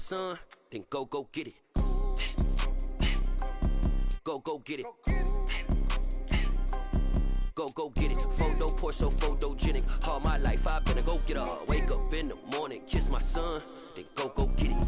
son, then go get it. Go get it. Go get it. Photo poor, so photogenic. All my life I've been a go getter. Wake up in the morning, kiss my son, then go get it.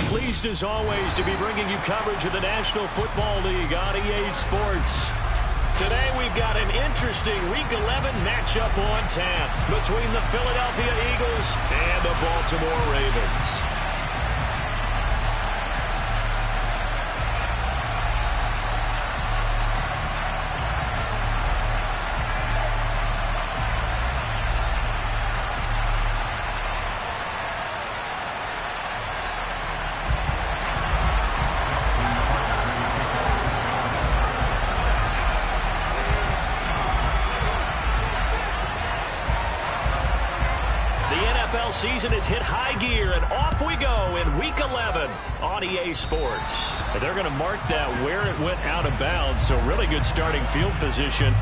Pleased as always to be bringing you coverage of the National Football League on EA Sports. Today we've got an interesting Week 11 matchup on tap between the Philadelphia Eagles and the Baltimore Ravens. Season has hit high gear, and off we go in Week 11 on EA Sports. And they're going to mark that where it went out of bounds, so really good starting field position.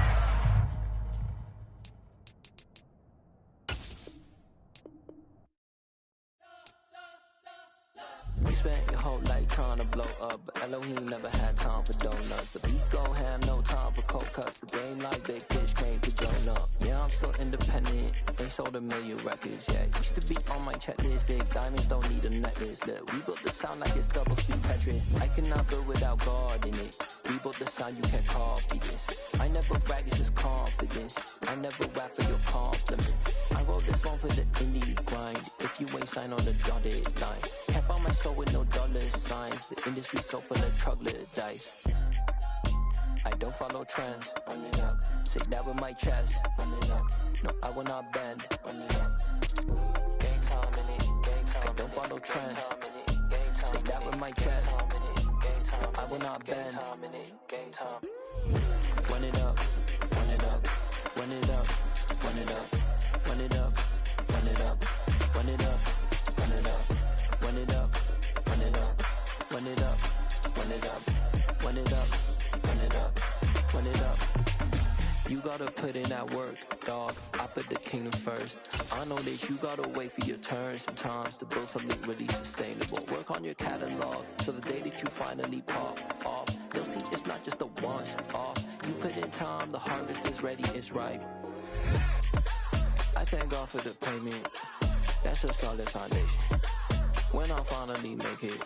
We spent your whole life trying to blow up, but Elohim never had time for donuts. The beat go ham, no time for cold cuts. The game like big pitch came to join up. Yeah, I'm still independent, ain't sold a million records yet. Used to be on my checklist, big diamonds don't need a necklace. Look, we built the sound like it's double speed Tetris. I cannot build without God in it. We built the sound, you can't copy this. I never brag, it's just confidence. I never rap for your compliments. I wrote this one for the indie grind. If you ain't signed on the dotted line, can't buy my soul with no dollar signs. The industry so full of troglodytes. I don't follow trends. Run it up. Say that with my chest. Run it up. No, I will not bend. Run it up. Gang time in it. Gang time. I don't follow trends. Say that with my chest. No, I will not bend. Gang time. Run it up. Run it up. Run it up. Run it up. Run it up. Run it up. Run it up. Run it up. Run it up. Run it up. Run it up. Run it up. Run it up. Run it up. Run it up. You gotta put in that work, dog. I put the kingdom first. I know that you gotta wait for your turn sometimes to build something really sustainable. Work on your catalog so the day that you finally pop off, you'll see it's not just a once off. You put in time, the harvest is ready, it's ripe. I thank God for the payment. That's a solid foundation. When I finally make it,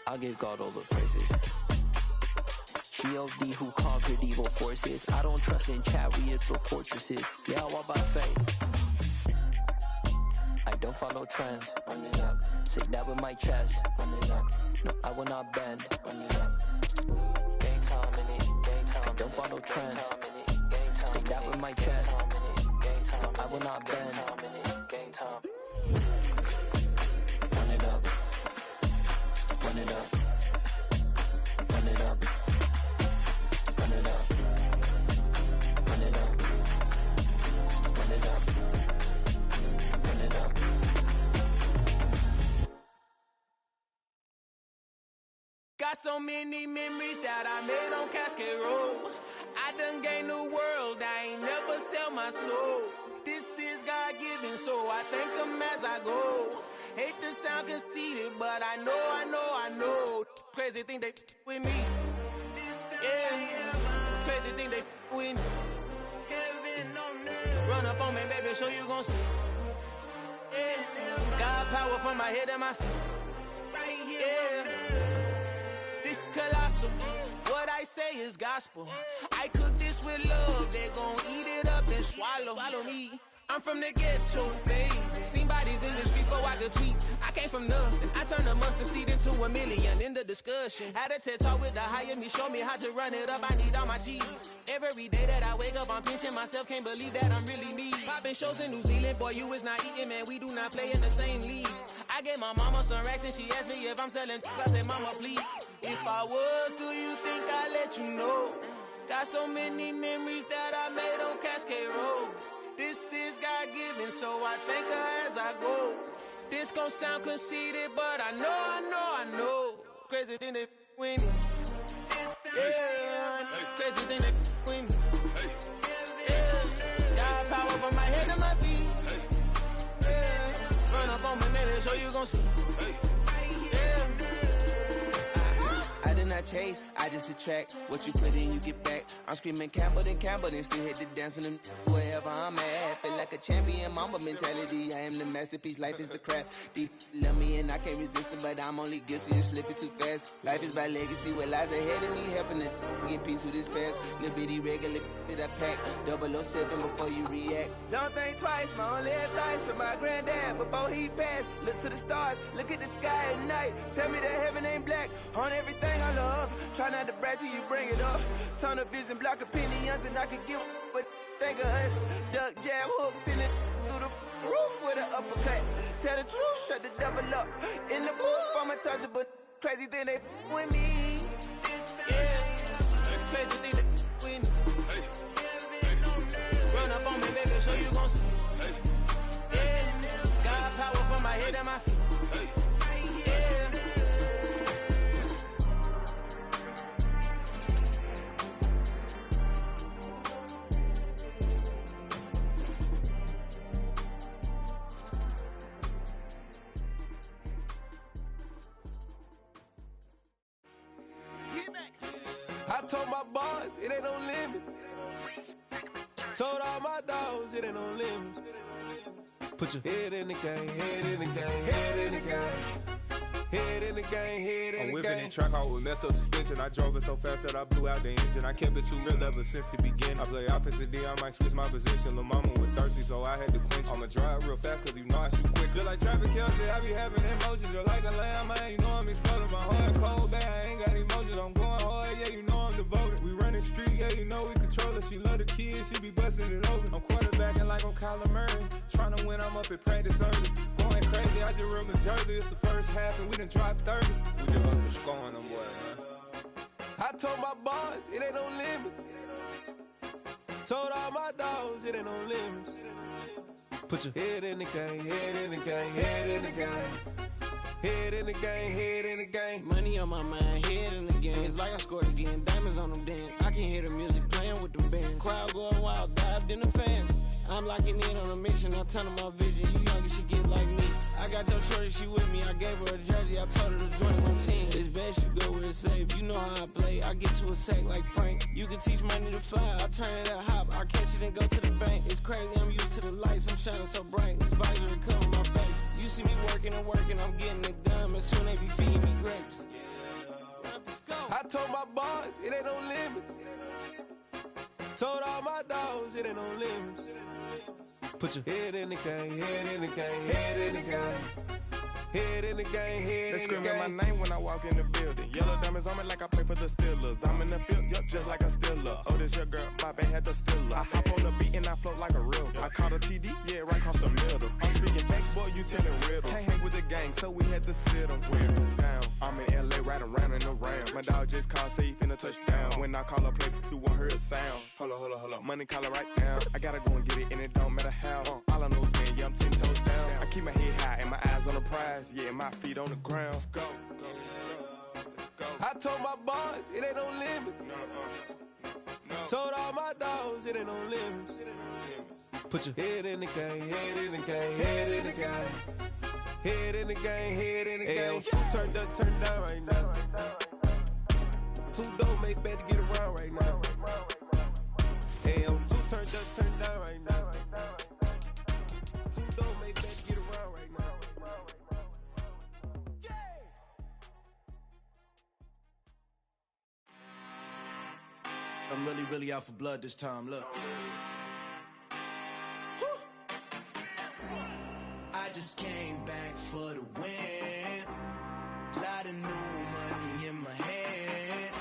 I'll give God all the praises. G.O.D. who conquered evil forces. I don't trust in chariots or fortresses. Yeah, I walk by faith. I don't follow trends. Run it up. Say that with my chest. Run it up. No, I will not bend. Run it up. Gang time in it. Gang time. I don't follow trends. Say that with my chest. No, I will not bend. Gang time. Run it up. Run it up. Run it up. Run it up. Run it up. Run it up. Run it up. Got so many memories that I made on Cascade Road. I done gained the world, I ain't never sell my soul. This is God-given, so I thank him as I go. Hate to sound conceited, but I know. Crazy thing they with me. Yeah, crazy thing they with me. Run up on me, baby, show you gon' see. Yeah, God power from my head and my feet. Yeah, this colossal. What I say is gospel. I cook this with love. They gon' eat it up and swallow me. I'm from the ghetto, babe. Seen bodies in the streets so I could tweet. I came from nothing. I turned a mustard seed into a million in the discussion. Had a TED talk with the higher me, show me how to run it up. I need all my cheese. Every day that I wake up, I'm pinching myself. Can't believe that I'm really me. Popping shows in New Zealand, boy, you is not eating, man. We do not play in the same league. I gave my mama some racks and she asked me if I'm selling. I said, mama, please. If I was, do you think I'd let you know? Got so many memories that I made on Cascade Road. This is God-given, so I thank her as I go. This gon' sound conceited, but I know. Crazy thing that with me. Yeah, crazy thing that with me. Yeah, got power from my head to my feet. Yeah, run up on me, baby, so you gon' see. I did not chase, I just attract. What you put in, you get back. I'm screaming Campbell, then still hit the dance and wherever I'm at. Feel like a champion, mamba mentality. I am the masterpiece, life is the crap. Deep love me and I can't resist it, but I'm only guilty of slipping too fast. Life is by legacy, what lies ahead of me, helping to get peace with this past. Little bitty regular that I pack, 007 before you react. Don't think twice, my only advice for my granddad before he passed. Look to the stars, look at the sky at night. Tell me that heaven ain't black on everything I love. Try not to brag till you bring it up. Tunnel vision, block opinions, and I could give but think of us. Duck, jab, hooks in it through the roof with an uppercut. Tell the truth, shut the devil up. In the booth, I'm untouchable. Crazy thing they with me. Yeah, crazy thing they with me. Run up on me, baby, so you gon' see. Yeah, got power from my head and my feet. I told my boys, it ain't no limits. Told all my dogs, it ain't no limits. Put your head in the game, head in the game, head in the game. Head in the game, head in the game. I'm whipping in track, I was messed up suspension. I drove it so fast that I blew out the engine. I kept it too real ever since the beginning. I play offensive D, I might switch my position. Lil' mama was thirsty, so I had to quench. I'ma drive real fast, cause you know I shoot quick. Just like traffic Kelsey, I be having emotions. Just like a lamb, man, you know I'm exploding. My heart cold, bad, I ain't got emotions. I'm going hard, yeah, you know I'm devoted. We running streets, yeah, you know we control it. She love the kids, she be busting it open. I'm quarterbacking like I'm Kyler Murray. Trying to win, I'm up at practice early. Going crazy, I just real the jersey. It's the first half and we done dropped 30. We just up to scoring them, boy, man. I told my boys, it ain't no limits. Told all my dogs, it ain't no limits. Put your head in the game, head in the game, head in the game. Head in the game, head in the game. Money on my mind, head in the game. It's like I scored again, diamonds on them dance. I can hear the music playing with them bands. Crowd going wild, dived in the fans. I'm locking in on a mission, I tell her my vision. You younger, she get like me. I got your shorty, she with me. I gave her a jersey, I told her to join my team. It's best you go where it's safe. You know how I play. I get to a sack like Frank. You can teach money to fly. I turn it up hop. I catch it and go to the bank. It's crazy, I'm used to the lights. I'm shining so bright. This visor cover my face. You see me working and working, I'm getting it done. And soon they be feeding me grapes. I told my boys, it ain't no limits. Told all my dogs, it ain't no limits. Put your head in the game, head in the game, head in the game. Head in the game, head in the game. They screaming my name when I walk in the building. Yellow diamonds on me like I play for the Steelers. I'm in the field, yup, just like a Steeler. Oh, this your girl, my band had the Steeler. I hop on the beat and I float like a real. I caught a TD, yeah, right across the middle. I'm speaking facts, boy, you telling riddles. Can't hang with the gang, so we had to sit them down. I'm in LA, riding around and around. My dog just called, say he finna touchdown. When I call a play, you won't hear a sound. Hold up, money call it right now. I gotta go and get it, and it don't matter how. All I know is, man, yeah, I'm 10 toes down. I keep my head high and my eyes on the prize. Yeah, my feet on the ground. Let's go. I told my boys, it ain't no limits. Told all my dogs, it ain't no limits. Put your head in the game, head in the game, head in the game. Head in the game, head in the game. Turned up, turned down right now. Too dope, make better get around right now. Hey, I'm too turned up, turned down right now. Too dope, make better get around right now. I'm really out for blood this time, look. I just came back for the win. Lot of new money in my hand.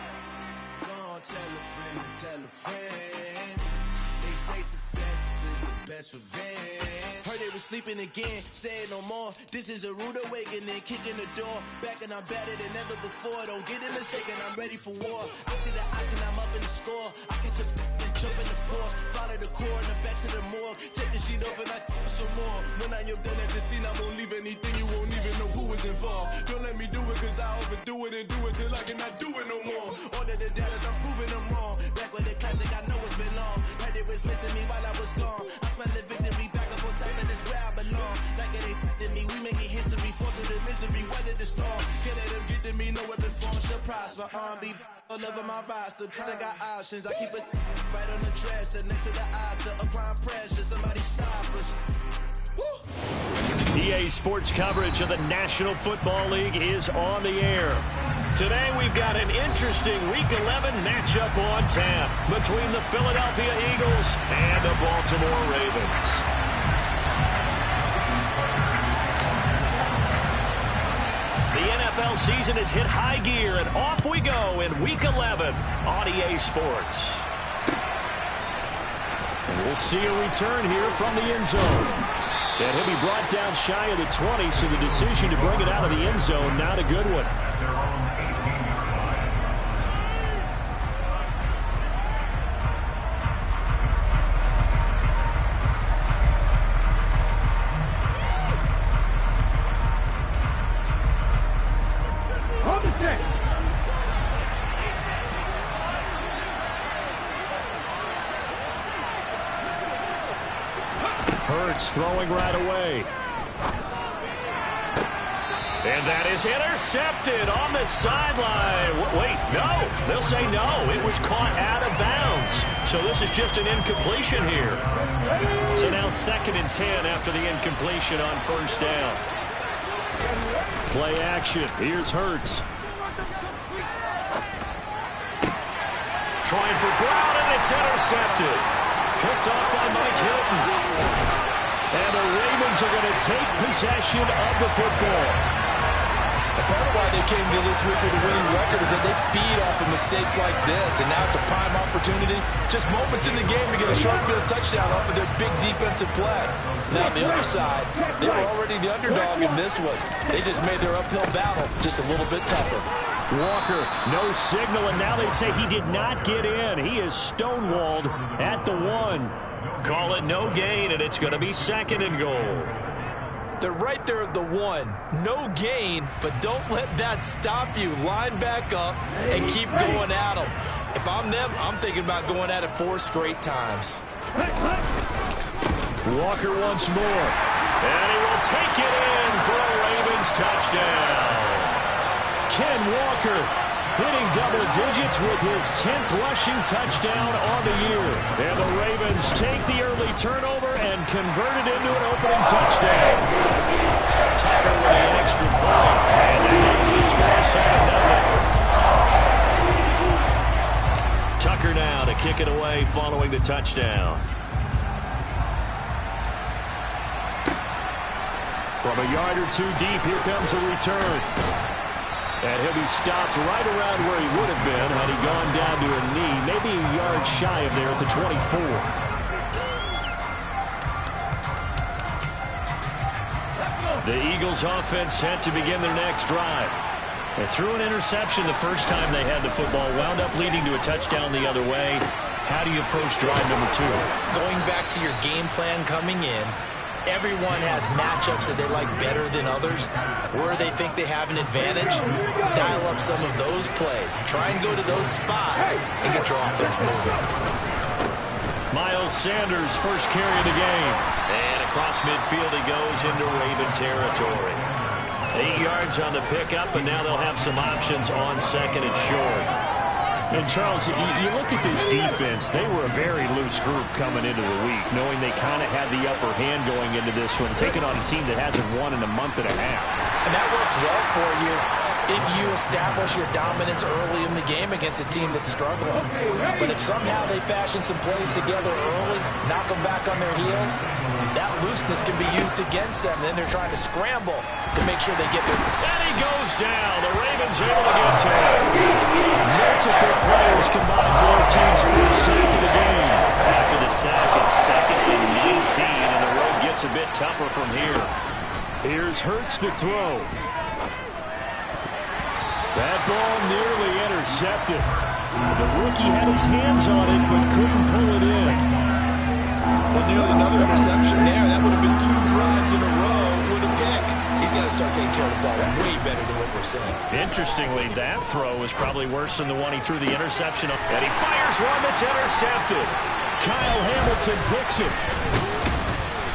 Gonna tell a friend to tell a friend. They say success is the best revenge. Heard they was sleeping again, say it no more. This is a rude awakening, kicking the door. Back and I'm better than ever before. Don't get it mistaken, I'm ready for war. I see the ice and I'm up in the score. I catch a and jump in the force. Follow like the coroner, back to the morgue. Take the sheet off and I some more. When I am done at the scene, I won't leave anything. You won't even know who was involved. Don't let me do it, cause I overdo it and do it till I cannot do it no more. All of the doubters, I'm proving them wrong. Back with the classic, I know it's been long. Had it was missing me while I was gone. I smell the victory back up on top, and it's where I belong. Like it ain't to me, we making history. Fall through the misery, weather the storm. Can't let them get to me, no weapon form shall prosper. Be all over my roster. I got options, I keep it right on the dresser. Next to the Oscar, applying pressure. Somebody stop us. EA Sports coverage of the National Football League is on the air. Today we've got an interesting Week 11 matchup on tap between the Philadelphia Eagles and the Baltimore Ravens. The NFL season has hit high gear, and off we go in Week 11 on EA Sports. And we'll see a return here from the end zone. And he'll be brought down shy of the 20, so the decision to bring it out of the end zone, not a good one. Throwing right away. And that is intercepted on the sideline. Wait, no. They'll say no. It was caught out of bounds. So this is just an incompletion here. So now 2nd and 10 after the incompletion on first down. Play action. Here's Hurts. Trying for Brown, and it's intercepted. Picked off by Mike Hilton. And the Ravens are going to take possession of the football. Part of why they came to this week with a winning record is that they feed off of mistakes like this, and now it's a prime opportunity. Just moments in the game to get a short field touchdown off of their big defensive play. Now, on the other side, they were already the underdog in this one. They just made their uphill battle just a little bit tougher. Walker, no signal, and now they say he did not get in. He is stonewalled at the 1. Call it no gain, and it's going to be 2nd and goal. They're right there at the 1. No gain, but don't let that stop you. Line back up and keep going at them. If I'm them, I'm thinking about going at it 4 straight times. Walker once more. And he will take it in for a Ravens touchdown. Ken Walker hitting double digits with his 10th rushing touchdown on the year. And the Ravens take the early turnover and convert it into an opening touchdown. Tucker with an extra point, and that makes the score 7-0. Tucker now to kick it away following the touchdown. From a yard or 2 deep, here comes a return. And he'll be stopped right around where he would have been had he gone down to a knee, maybe a yard shy of there at the 24. The Eagles offense set to begin their next drive. They threw an interception the first time they had the football, wound up leading to a touchdown the other way. How do you approach drive number 2? Going back to your game plan coming in, everyone has matchups that they like better than others, where they think they have an advantage. Dial up some of those plays. Try and go to those spots and get your offense moving. Miles Sanders, first carry of the game. And across midfield he goes into Raven territory. 8 yards on the pickup, and now they'll have some options on 2nd and short. And, Charles, you look at this defense, they were a very loose group coming into the week, knowing they kind of had the upper hand going into this one, taking on a team that hasn't won in a month and a half. And that works well for you if you establish your dominance early in the game against a team that's struggling. But if somehow they fashion some plays together early, knock them back on their heels, that looseness can be used against them. Then they're trying to scramble to make sure they get their... And he goes down. The Ravens able to get to him. Multiple players combined for their team's first sack of the game. After the sack, it's 2nd and 19, and the road gets a bit tougher from here. Here's Hurts to throw. That ball nearly intercepted. The rookie had his hands on it, but couldn't pull it in. Interestingly, that throw was probably worse than the one he threw the interception on. And he fires one that's intercepted. Kyle Hamilton picks it.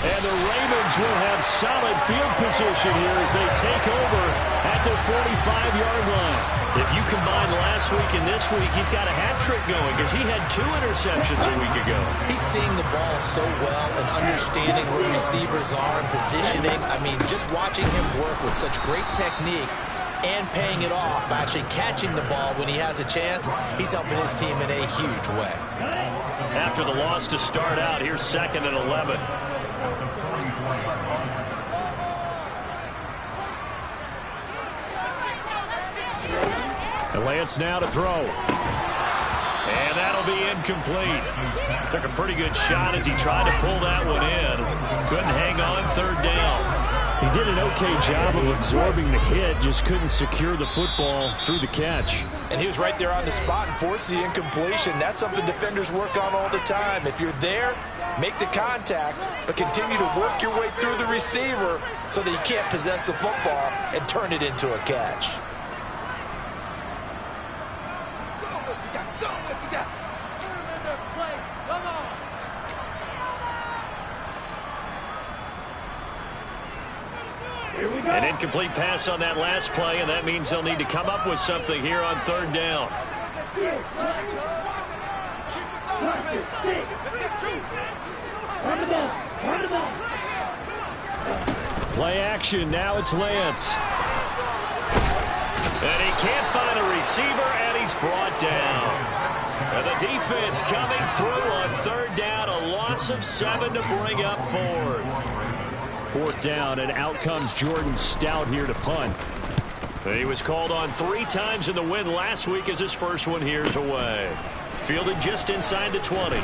And the Ravens will have solid field position here as they take over at their 45-yard line. If you combine last week and this week, he's got a hat trick going because he had 2 interceptions a week ago. He's seeing the ball so well and understanding where receivers are and positioning. I mean, just watching him work with such great technique and paying it off by actually catching the ball when he has a chance, he's helping his team in a huge way. After the loss to start out, here's 2nd and 11. And Lance now to throw. And that'll be incomplete. Took a pretty good shot as he tried to pull that one in. Couldn't hang on 3rd down. He did an okay job of absorbing the hit, just couldn't secure the football through the catch. And he was right there on the spot and forced the incompletion. That's something defenders work on all the time. If you're there, make the contact, but continue to work your way through the receiver so that you can't possess the football and turn it into a catch. An incomplete pass on that last play, and that means they'll need to come up with something here on 3rd down. Play action, now it's Lance. And he can't find a receiver, and he's brought down. And the defense coming through on 3rd down, a loss of 7 to bring up 4th. 4th down, and out comes Jordan Stout here to punt. He was called on 3 times in the win last week as his first one here's away. Fielded just inside the 20.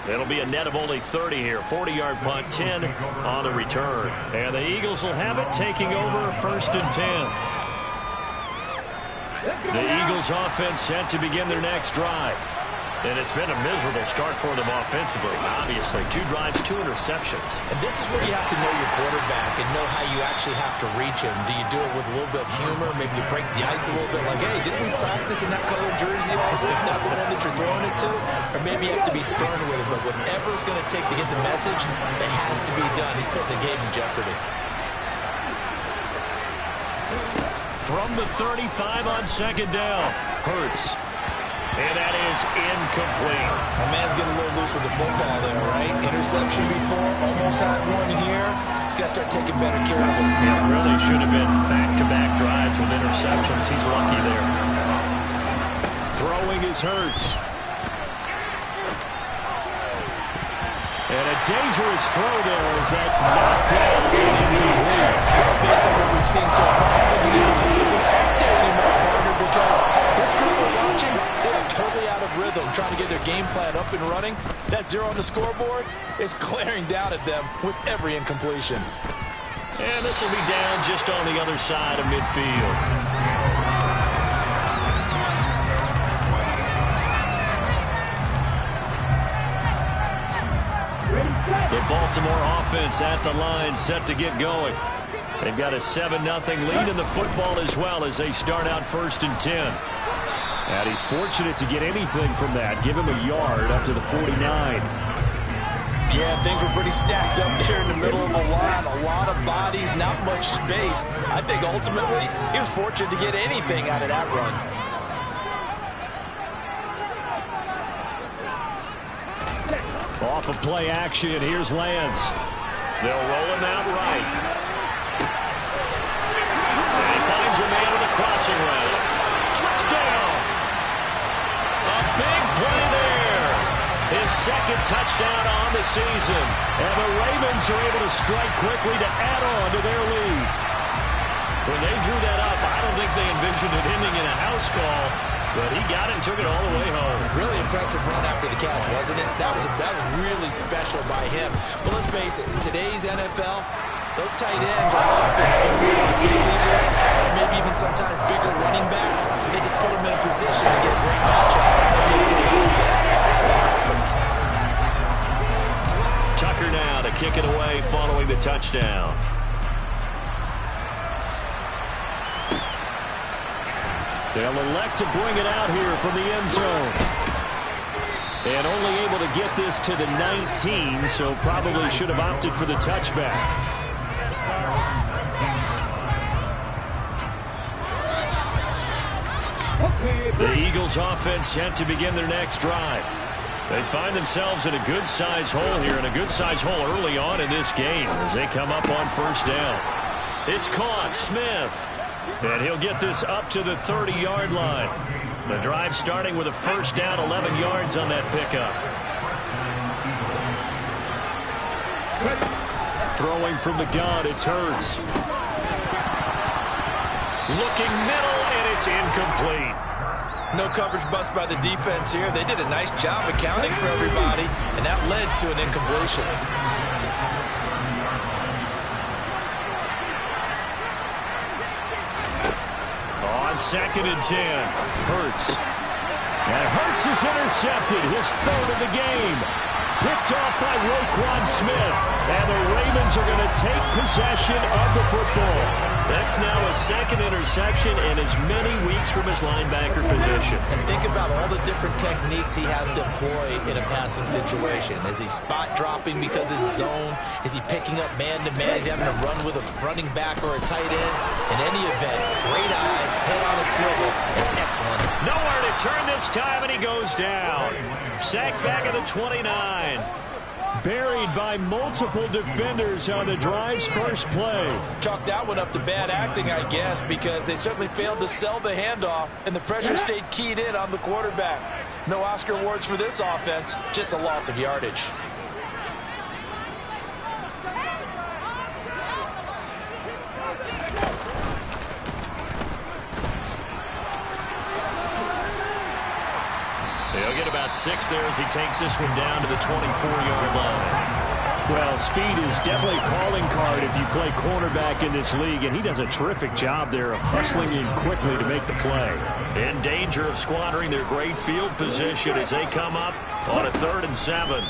It'll be a net of only 30 here. 40-yard punt, 10 on the return. And the Eagles will have it, taking over 1st and 10. The Eagles offense set to begin their next drive. And it's been a miserable start for them offensively. Obviously, 2 drives, 2 interceptions. And this is where you have to know your quarterback and know how you actually have to reach him. Do you do it with a little bit of humor? Maybe you break the ice a little bit like, hey, didn't we practice in that color jersey all week, not the one that you're throwing it to? Or maybe you have to be stern with it. But whatever it's going to take to get the message, it has to be done. He's putting the game in jeopardy. From the 35 on 2nd down, Hurts. And that is incomplete. My man's getting a little loose with the football there, right? Interception before, almost had one here. He's got to start taking better care of it. Yeah, really should have been back-to-back drives with interceptions. He's lucky there. Throwing is Hurts. And a dangerous throw there as that's knocked down and incomplete. Based on what we've seen so far, I think you need to call this an off day anymore, partner, because this group we're watching, they're totally out of rhythm, trying to get their game plan up and running. That 0 on the scoreboard is glaring down at them with every incompletion. And this will be down just on the other side of midfield. The Baltimore offense at the line, set to get going. They've got a 7-0 lead in the football as well as they start out 1st and 10. And he's fortunate to get anything from that. Give him a yard up to the 49. Yeah, things were pretty stacked up there in the middle of the line. A lot of bodies, not much space. I think ultimately he was fortunate to get anything out of that run. Off of play action, here's Lance. They'll roll him out right. And he finds a man in the crossing route. Touchdown! A big play there. His 2nd touchdown on the season. And the Ravens are able to strike quickly to add on to their lead. When they drew that up, I don't think they envisioned it ending in a house call, but he got it and took it all the way home. Really impressive run after the catch, wasn't it? That was really special by him. But let's face it, in today's NFL, those tight ends are often receivers, or maybe even sometimes bigger running backs. They just put them in a position to get a great matchup. Tucker now to kick it away following the touchdown. They'll elect to bring it out here from the end zone. And only able to get this to the 19, so probably should have opted for the touchback. The Eagles offense set to begin their next drive. They find themselves in a good-sized hole here, and a good-sized hole early on in this game as they come up on first down. It's caught. Smith. And he'll get this up to the 30-yard line. The drive starting with a first down, 11 yards on that pickup. Throwing from the gun, it's Hurts. Looking middle, and it's incomplete. No coverage bust by the defense here. They did a nice job accounting for everybody, and that led to an incompletion. On 2nd and 10, Hurts. And Hurts is intercepted, his third of the game. Picked off by Roquan Smith. And the Ravens are going to take possession of the football. That's now a second interception in as many weeks from his linebacker position. And think about all the different techniques he has to employ in a passing situation. Is he spot dropping because it's zone? Is he picking up man-to-man? Is he having to run with a running back or a tight end? In any event, great eyes, head on a swivel, and excellent. Nowhere to turn this time, and he goes down. Sacked back at the 29. Buried by multiple defenders on the drive's first play. Chalk that one up to bad acting, I guess, because they certainly failed to sell the handoff, and the pressure stayed keyed in on the quarterback. No Oscar awards for this offense, just a loss of yardage. He'll get about 6 there as he takes this one down to the 24-yard line. Well, speed is definitely a calling card if you play cornerback in this league, and he does a terrific job there of hustling in quickly to make the play. In danger of squandering their great field position as they come up on a 3rd and 7.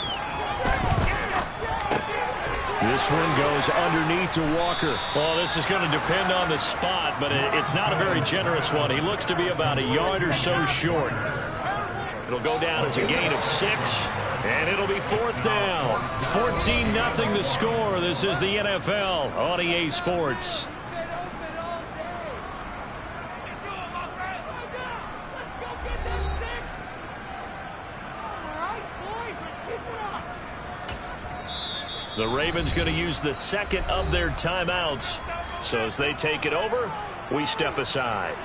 This one goes underneath to Walker. Well, this is going to depend on the spot, but it's not a very generous one. He looks to be about a yard or so short. It'll go down as a gain of 6, and it'll be 4th down. 14-0 the score. This is the NFL on EA Sports. The Ravens going to use the second of their timeouts. So as they take it over, we step aside.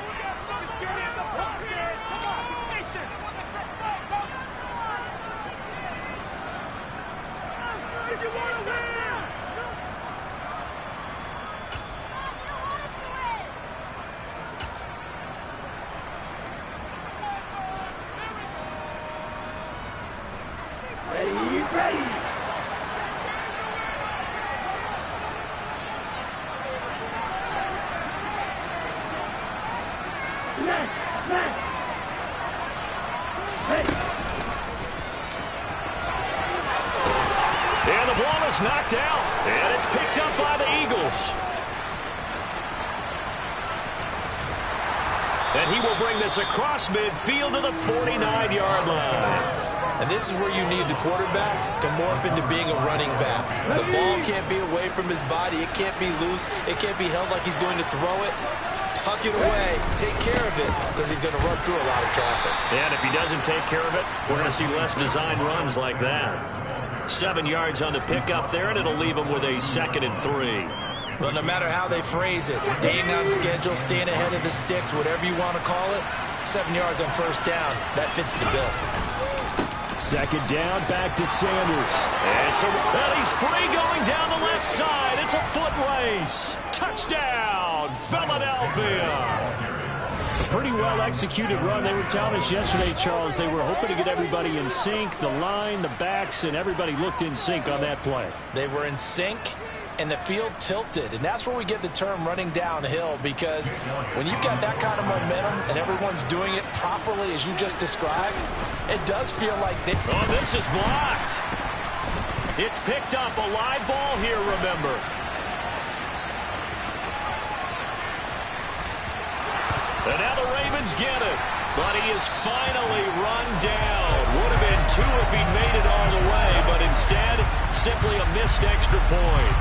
And the ball is knocked out, and it's picked up by the Eagles. And he will bring this across midfield to the 49-yard line. And this is where you need the quarterback to morph into being a running back. The ball can't be away from his body. It can't be loose. It can't be held like he's going to throw it. Tuck it away. Take care of it because he's going to run through a lot of traffic. And if he doesn't take care of it, we're going to see less design runs like that. 7 yards on the pickup there, and it'll leave him with a 2nd and 3. Well, no matter how they phrase it, staying on schedule, staying ahead of the sticks, whatever you want to call it, 7 yards on first down, that fits the bill. 2nd down, back to Sanders. And he's free going down the left side. It's a foot race. Touchdown, Philadelphia. A pretty well-executed run. They were telling us yesterday, Charles, they were hoping to get everybody in sync, the line, the backs, and everybody looked in sync on that play. They were in sync, and the field tilted. And that's where we get the term running downhill, because when you've got that kind of momentum and everyone's doing it properly as you just described, it does feel like they... Oh, this is blocked. It's picked up. A live ball here, remember. And now the Ravens get it. But he is finally run down. Would have been 2 if he'd made it all the way, but instead, simply a missed extra point.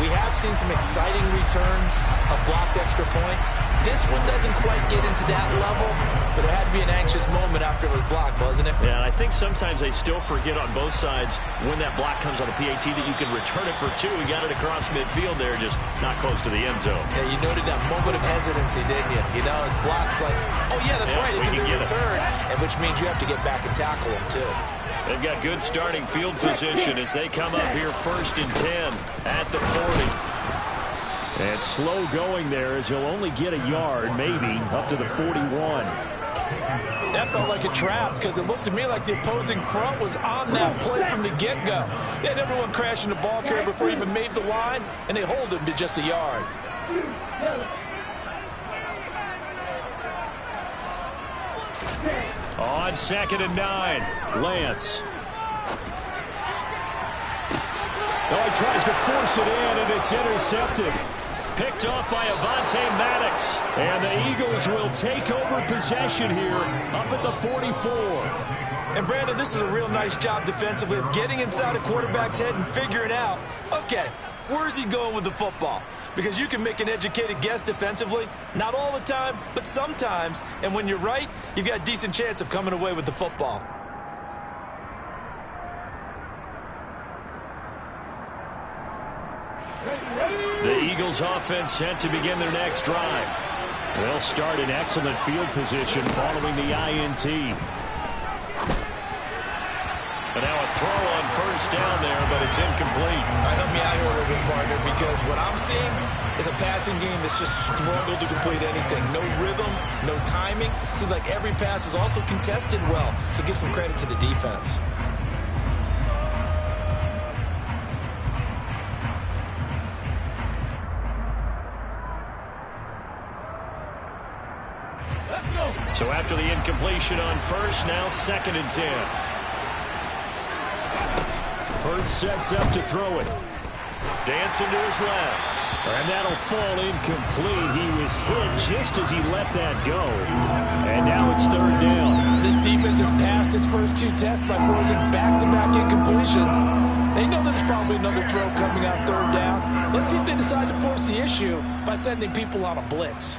We have seen some exciting returns of blocked extra points. This one doesn't quite get into that level, but there had to be an anxious moment after it was blocked, wasn't it? Yeah, and I think sometimes they still forget on both sides when that block comes on a PAT that you can return it for 2. He got it across midfield there, just not close to the end zone. Yeah, you noted that moment of hesitancy, didn't you? You know, his block's like, oh, yeah, that's right, it can be returned, and which means you have to get back and tackle him, too. They've got good starting field position as they come up here 1st and 10 at the 40. And slow going there as he'll only get a yard, maybe, up to the 41. That felt like a trap because it looked to me like the opposing front was on that play from the get-go. They had everyone crashing the ball carrier before he even made the line, and they hold him to just a yard. On 2nd and 9, Lance. Oh, he tries to force it in, and it's intercepted. Picked off by Avonte Maddox. And the Eagles will take over possession here up at the 44. And, Brandon, this is a real nice job defensively of getting inside a quarterback's head and figuring out, okay, where's he going with the football? Because you can make an educated guess defensively, not all the time, but sometimes. And when you're right, you've got a decent chance of coming away with the football. The Eagles offense set to begin their next drive. They'll start in excellent field position following the INT. And now a throw on 1st down there, but it's incomplete. All right, help me out here a little bit, partner, because what I'm seeing is a passing game that's just struggled to complete anything. No rhythm, no timing. Seems like every pass is also contested well, so give some credit to the defense. So after the incompletion on 1st, now 2nd and 10. Hurts sets up to throw it. Dancing to his left. And that'll fall incomplete. He was hit just as he let that go. And now it's 3rd down. This defense has passed its first 2 tests by forcing back-to-back incompletions. They know there's probably another throw coming out 3rd down. Let's see if they decide to force the issue by sending people on a blitz.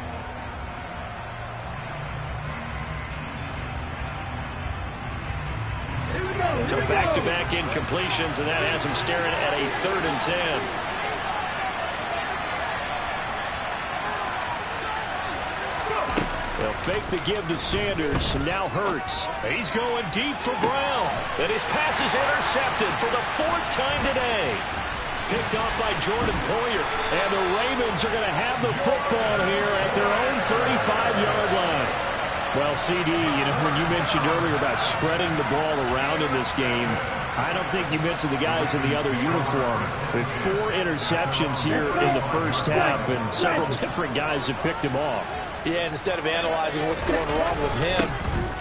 So back-to-back incompletions, and that has him staring at a 3rd and 10. They'll fake the give to Sanders, and now Hurts. He's going deep for Brown. And his pass is intercepted for the 4th time today. Picked off by Jordan Poyer. And the Ravens are going to have the football here at their own 35-yard line. Well, CD, when you mentioned earlier about spreading the ball around in this game, I don't think you mentioned the guys in the other uniform. With 4 interceptions here in the first half, and several different guys have picked him off. Yeah, and instead of analyzing what's going wrong with him,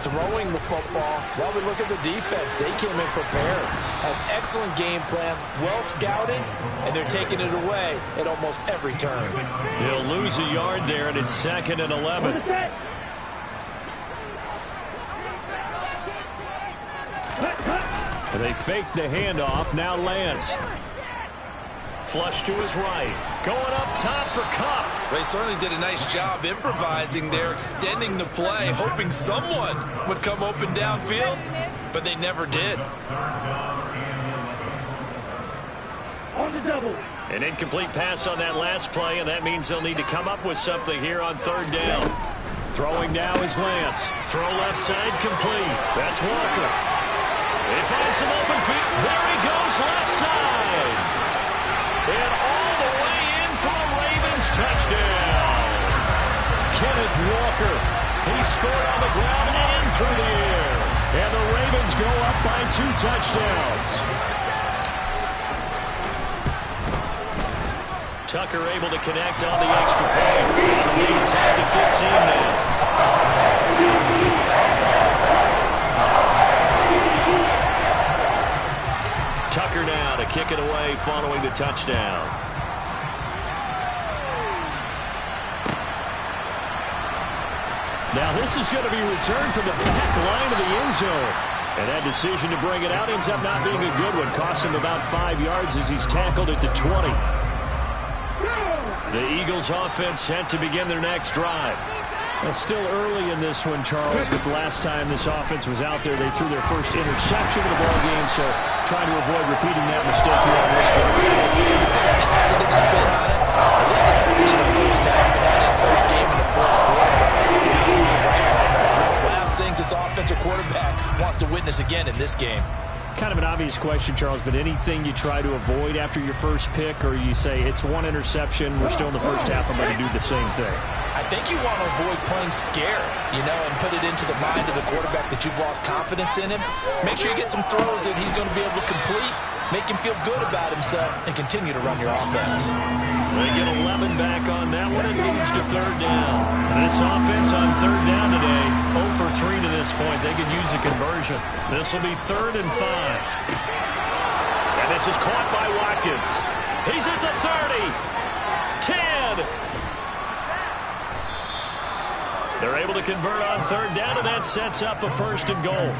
throwing the football, while we look at the defense, they came in prepared. An excellent game plan, well scouted, and they're taking it away at almost every turn. He'll lose a yard there, and it's 2nd and 11. They fake the handoff. Now Lance. Flush to his right. Going up top for Cup. They certainly did a nice job improvising there, extending the play, hoping someone would come open downfield, but they never did. An incomplete pass on that last play, and that means they'll need to come up with something here on 3rd down. Throwing now is Lance. Throw left side complete. That's Walker. He finds some open feet. There he goes, left side. And all the way in for a Ravens touchdown. Kenneth Walker. He scored on the ground and through the air. And the Ravens go up by 2 touchdowns. Tucker able to connect on the extra point. The lead's up to 15 now. Tucker now to kick it away following the touchdown. Now this is going to be returned from the back line of the end zone. And that decision to bring it out ends up not being a good one. Cost him about 5 yards as he's tackled at the 20. The Eagles offense set to begin their next drive. It's still early in this one, Charles, but the last time this offense was out there, they threw their first interception of the ball game, so trying to avoid repeating that mistake here on this drive. Positive spin on it. At least it happened in the first half, and not in the first game in the fourth quarter. Last things this offensive quarterback wants to witness again in this game. Kind of an obvious question, Charles, but anything you try to avoid after your first pick, or you say it's one interception, we're still in the first half, I'm going to do the same thing? I think you want to avoid playing scared, and put it into the mind of the quarterback that you've lost confidence in him. Make sure you get some throws that he's going to be able to complete, make him feel good about himself, and continue to run your offense. They get 11 back on that one. It leads to third down. And this offense on third down today, 0 for 3 to this point. They could use a conversion. This will be 3rd and 5. And this is caught by Watkins. He's at the 30. 10. They're able to convert on third down, and that sets up a 1st and goal.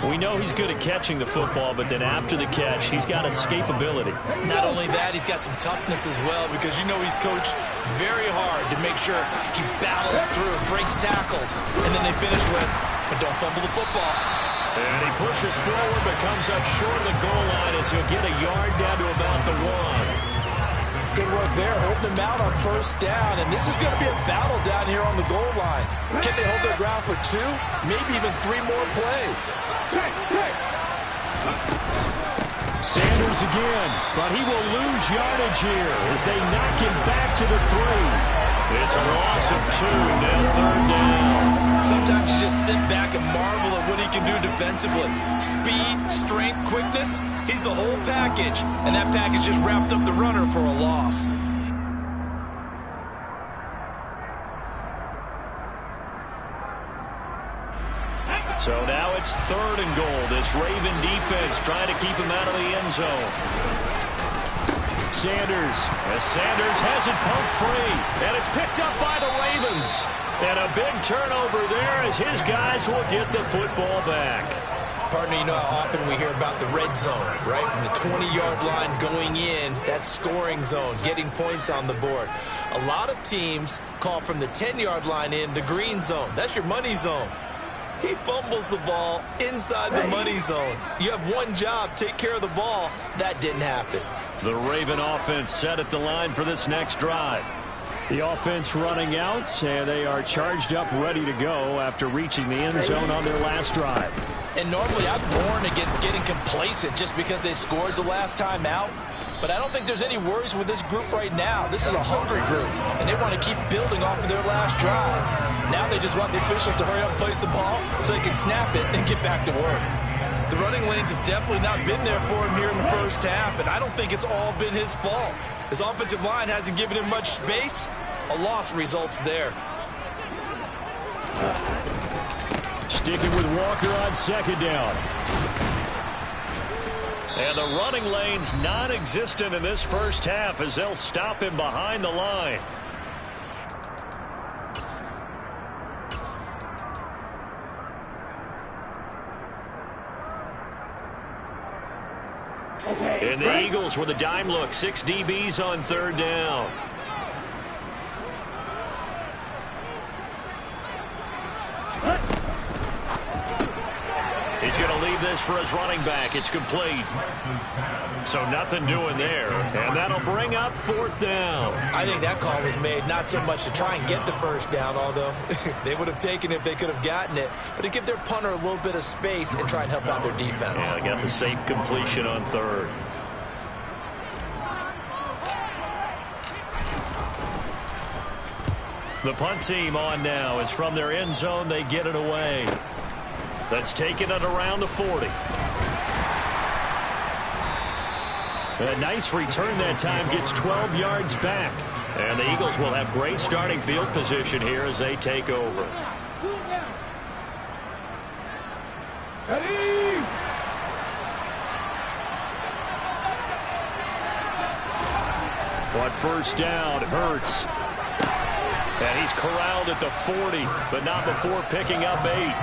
We know he's good at catching the football, but then after the catch, he's got escapability. Not only that, he's got some toughness as well, because he's coached very hard to make sure he battles through, breaks tackles, and then they finish with, but don't fumble the football. And he pushes forward, but comes up short of the goal line as he'll get a yard down to about the 1. Good work there, holding them out on first down, and this is going to be a battle down here on the goal line. Can they hold their ground for 2, maybe even 3 more plays? Sanders again, but he will lose yardage here as they knock him back to the 3. It's a loss of 2, now third down. Sometimes you just sit back and marvel at what he can do defensively. Speed, strength, quickness, he's the whole package. And that package just wrapped up the runner for a loss. So now it's 3rd and goal. This Raven defense trying to keep him out of the end zone. Sanders has it pumped free, and it's picked up by the Ravens. And a big turnover there as his guys will get the football back. Partner, you know how often we hear about the red zone, right? From the 20-yard line going in, that scoring zone, getting points on the board. A lot of teams call from the 10-yard line in the green zone. That's your money zone. He fumbles the ball inside the money zone. You have one job, take care of the ball. That didn't happen. The Raven offense set at the line for this next drive. The offense running out, and they are charged up, ready to go after reaching the end zone on their last drive. And normally I'd warn against getting complacent just because they scored the last time out. But I don't think there's any worries with this group right now. This is a hungry group, and they want to keep building off of their last drive. Now they just want the officials to hurry up and place the ball so they can snap it and get back to work. The running lanes have definitely not been there for him here in the first half, and I don't think it's all been his fault. His offensive line hasn't given him much space. A loss results there. Sticking with Walker on 2nd down. And the running lane's non-existent in this first half as they'll stop him behind the line. And the Eagles with a dime look. 6 DBs on 3rd down. He's going to leave this for his running back. It's complete. So nothing doing there. And that'll bring up 4th down. I think that call was made not so much to try and get the first down, although they would have taken it if they could have gotten it, but to give their punter a little bit of space and try and help out their defense. Yeah, got the safe completion on 3rd. The punt team on now is from their end zone. They get it away. That's taken it around the 40. A nice return that time, gets 12 yards back. And the Eagles will have great starting field position here as they take over. On 1st down, Hurts. And he's corralled at the 40, but not before picking up 8.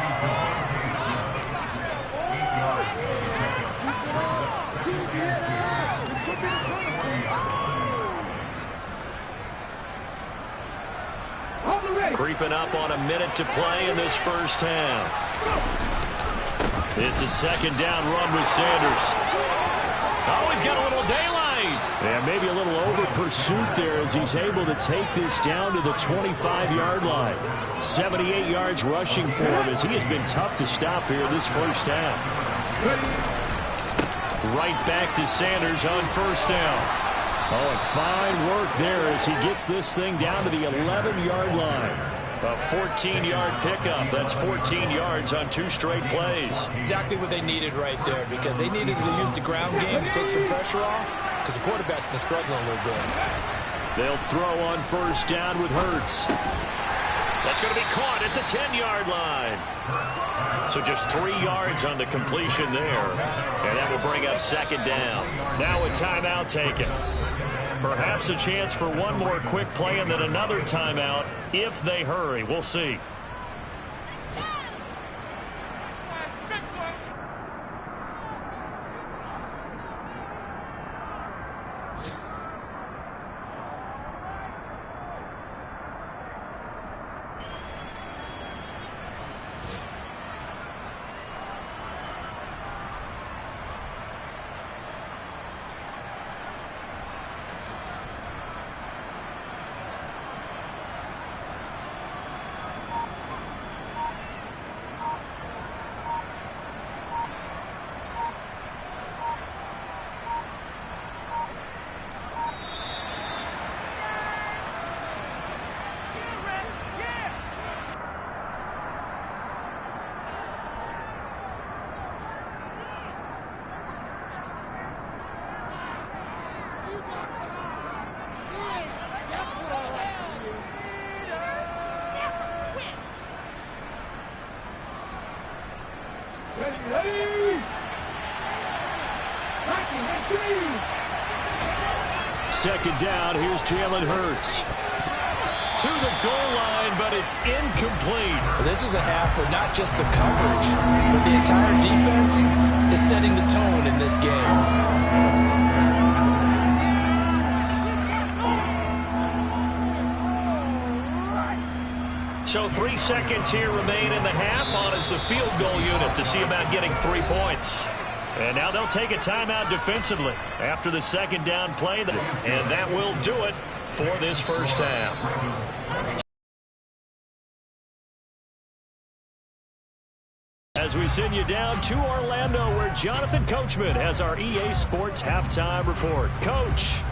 Creeping up on a minute to play in this first half. It's a second down run with Sanders. Oh, he's got a little daylight. And maybe a little over pursuit there as he's able to take this down to the 25-yard line. 78 yards rushing for him as he has been tough to stop here this first half. Right back to Sanders on first down. Oh, and fine work there as he gets this thing down to the 11-yard line. A 14-yard pickup. That's 14 yards on 2 straight plays. Exactly what they needed right there, because they needed to use the ground game to take some pressure off, because the quarterback's been struggling a little bit. They'll throw on first down with Hurts. That's going to be caught at the 10-yard line. So just 3 yards on the completion there. And that will bring up second down. Now a timeout taken. Perhaps a chance for one more quick play and then another timeout if they hurry. We'll see. Second down, here's Jalen Hurts. To the goal line, but it's incomplete. This is a half where not just the coverage, but the entire defense is setting the tone in this game. So 3 seconds here remain in the half on as the field goal unit to see about getting 3 points. And now they'll take a timeout defensively after the second down play. And that will do it for this first half. As we send you down to Orlando, where Jonathan Coachman has our EA Sports Halftime Report. Coach.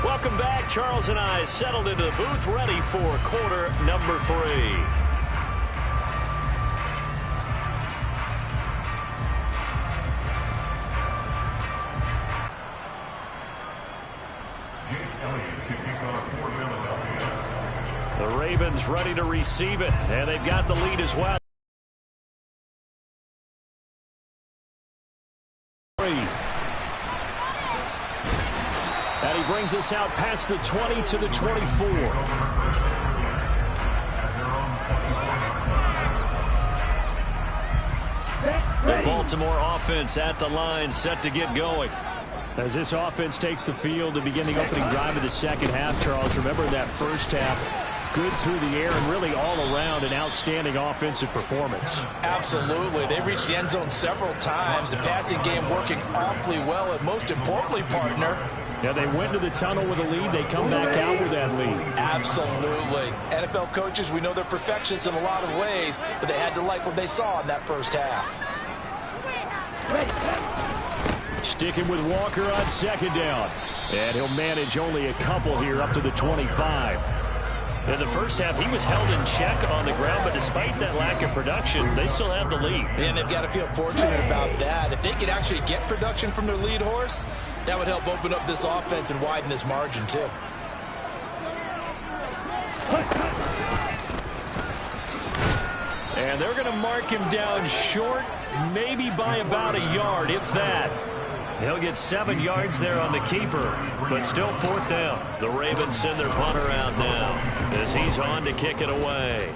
Welcome back. Charles and I settled into the booth, ready for quarter number 3. The Ravens ready to receive it, and they've got the lead as well. And he brings us out past the 20 to the 24. The Baltimore offense at the line, set to get going. As this offense takes the field to begin the opening drive of the second half, Charles, remember that first half, good through the air and really all around an outstanding offensive performance. Absolutely. They reached the end zone several times. The passing game working awfully well, and most importantly, partner, yeah, they went to the tunnel with a lead. They come back out with that lead. Absolutely. NFL coaches, we know they're perfectionists in a lot of ways, but they had to like what they saw in that first half. Sticking with Walker on second down. And he'll manage only a couple here up to the 25. In the first half, he was held in check on the ground, but despite that lack of production, they still had the lead. And they've got to feel fortunate about that. If they could actually get production from their lead horse, that would help open up this offense and widen this margin, too. And they're going to mark him down short, maybe by about a yard, if that. He'll get 7 yards there on the keeper, but still 4th down. The Ravens send their punter out now as he's on to kick it away.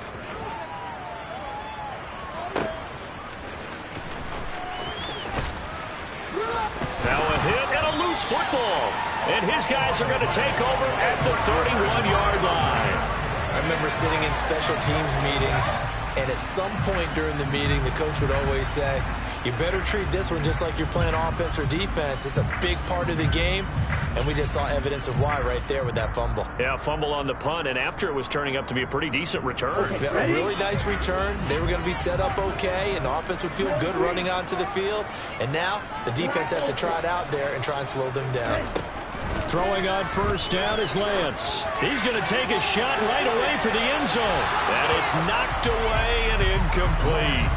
Now a hit and a loose football. And his guys are going to take over at the 31-yard line. I remember sitting in special teams meetings, and at some point during the meeting, the coach would always say, you better treat this one just like you're playing offense or defense. It's a big part of the game, and we just saw evidence of why right there with that fumble. Yeah, fumble on the punt, and after it was turning up to be a pretty decent return. A really nice return. They were going to be set up okay, and the offense would feel good running onto the field. And now the defense has to try it out there and try and slow them down. Throwing on first down is Lance. He's going to take a shot right away for the end zone. And it's knocked away and incomplete.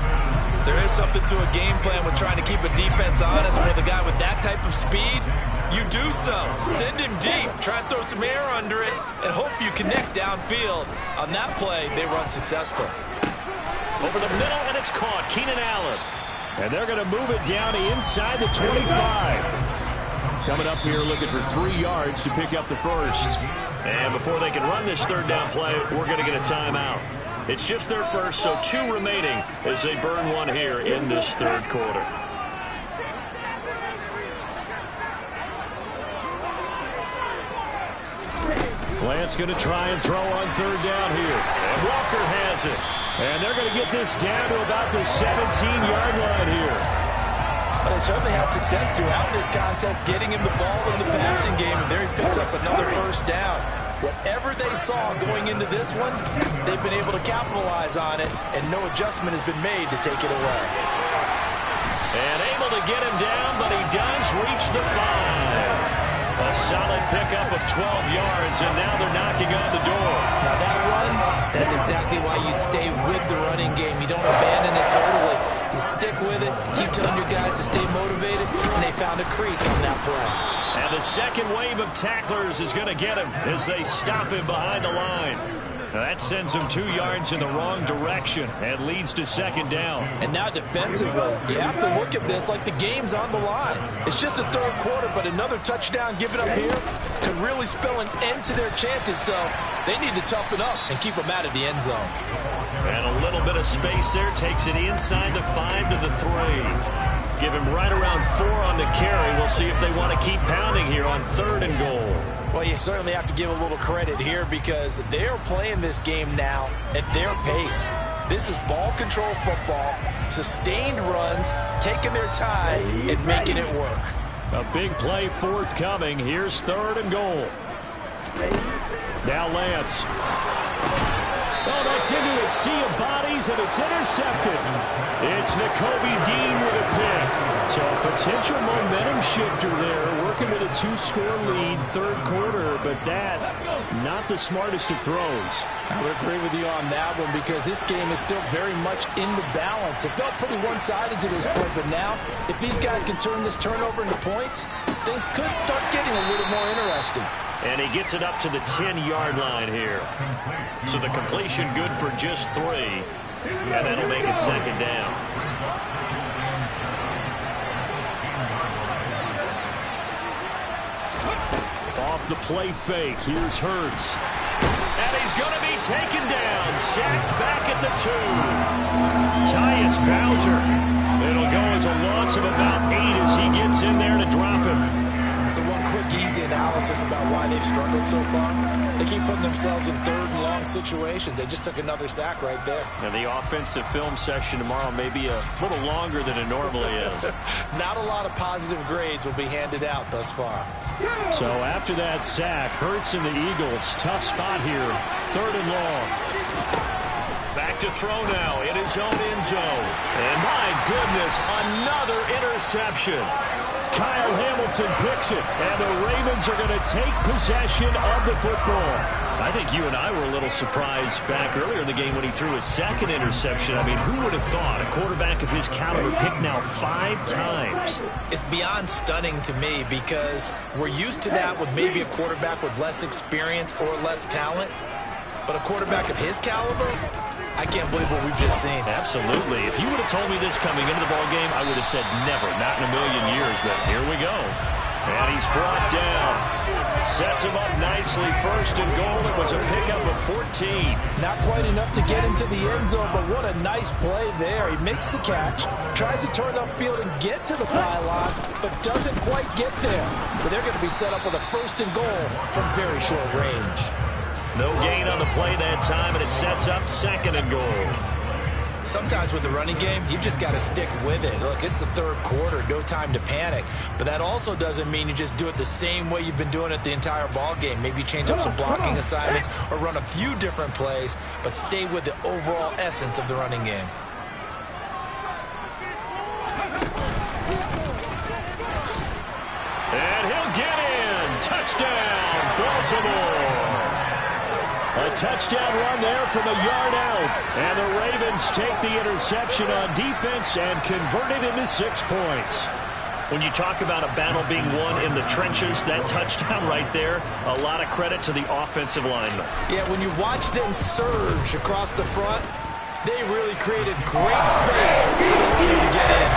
There is something to a game plan with trying to keep a defense honest. With a guy with that type of speed, you do so. Send him deep. Try and throw some air under it and hope you connect downfield. On that play, they run successful. Over the middle, and it's caught. Keenan Allen. And they're going to move it down inside the 25. Coming up here looking for 3 yards to pick up the first. And before they can run this 3rd down play, we're going to get a timeout. It's just their first, so 2 remaining as they burn 1 here in this 3rd quarter. Lance going to try and throw on 3rd down here. And Walker has it. And they're going to get this down to about the 17-yard line here. Well, they certainly had success throughout this contest, getting him the ball in the passing game, and there he picks up another first down. Whatever they saw going into this one, they've been able to capitalize on it, and no adjustment has been made to take it away. And able to get him down, but he does reach the 5. A solid pickup of 12 yards, and now they're knocking on the door. Now that run, that's exactly why you stay with the running game. You don't abandon it totally. You stick with it, keep telling your guys to stay motivated, and they found a crease on that play. And the second wave of tacklers is going to get him as they stop him behind the line. Now that sends him 2 yards in the wrong direction and leads to 2nd down. And now defensively, you have to look at this like the game's on the line. It's just the 3rd quarter, but another touchdown given up here could really spell an end to their chances. So they need to toughen up and keep them out of the end zone. And a little bit of space there takes it inside the 5 to the 3. Give him right around 4 on the carry. We'll see if they want to keep pounding here on 3rd and goal. Well, you certainly have to give a little credit here because they're playing this game now at their pace. This is ball control football, sustained runs, taking their time and making it work. A big play forthcoming. Here's 3rd and goal. Now Lance. Oh, that's into a sea of bodies, and it's intercepted. It's Nakobe Dean with a pick. So a potential momentum shifter there, working with a 2-score lead, 3rd quarter, but that, not the smartest of throws. I would agree with you on that one because this game is still very much in the balance. It felt pretty one-sided to this point, but now, if these guys can turn this turnover into points, things could start getting a little more interesting. And he gets it up to the 10-yard line here. So the completion good for just 3. And that'll make it 2nd down. Off the play fake. Here's Hurts. And he's going to be taken down. Sacked back at the 2. Tyus Bowser. It'll go as a loss of about 8 as he gets in there to drop him. So one quick, easy analysis about why they've struggled so far. They keep putting themselves in 3rd and long situations. They just took another sack right there. And the offensive film session tomorrow may be a little longer than it normally is. Not a lot of positive grades will be handed out thus far. So after that sack, Hurts and the Eagles, tough spot here, 3rd and long. Back to throw now in his own end zone. And my goodness, another interception. Kyle Hamilton picks it, and the Ravens are going to take possession of the football. I think you and I were a little surprised back earlier in the game when he threw his second interception. I mean, who would have thought a quarterback of his caliber picked now 5 times? It's beyond stunning to me because we're used to that with maybe a quarterback with less experience or less talent. But a quarterback of his caliber, I can't believe what we've just seen. Absolutely. If you would have told me this coming into the ballgame, I would have said never, not in a million years. But here we go. And he's brought down. Sets him up nicely. First and goal. It was a pickup of 14. Not quite enough to get into the end zone, but what a nice play there. He makes the catch, tries to turn upfield and get to the pylon, but doesn't quite get there. But they're going to be set up with a first and goal from very short range. No gain on the play that time, and it sets up second and goal. Sometimes with the running game, you've just got to stick with it. Look, it's the third quarter, no time to panic. But that also doesn't mean you just do it the same way you've been doing it the entire ball game. Maybe change up some blocking assignments or run a few different plays, but stay with the overall essence of the running game. And he'll get in. Touchdown, Baltimore. A touchdown run there from a yard out. And the Ravens take the interception on defense and convert it into 6 points. When you talk about a battle being won in the trenches, that touchdown right there, a lot of credit to the offensive linemen. Yeah, when you watch them surge across the front, they really created great space for the runner to get in.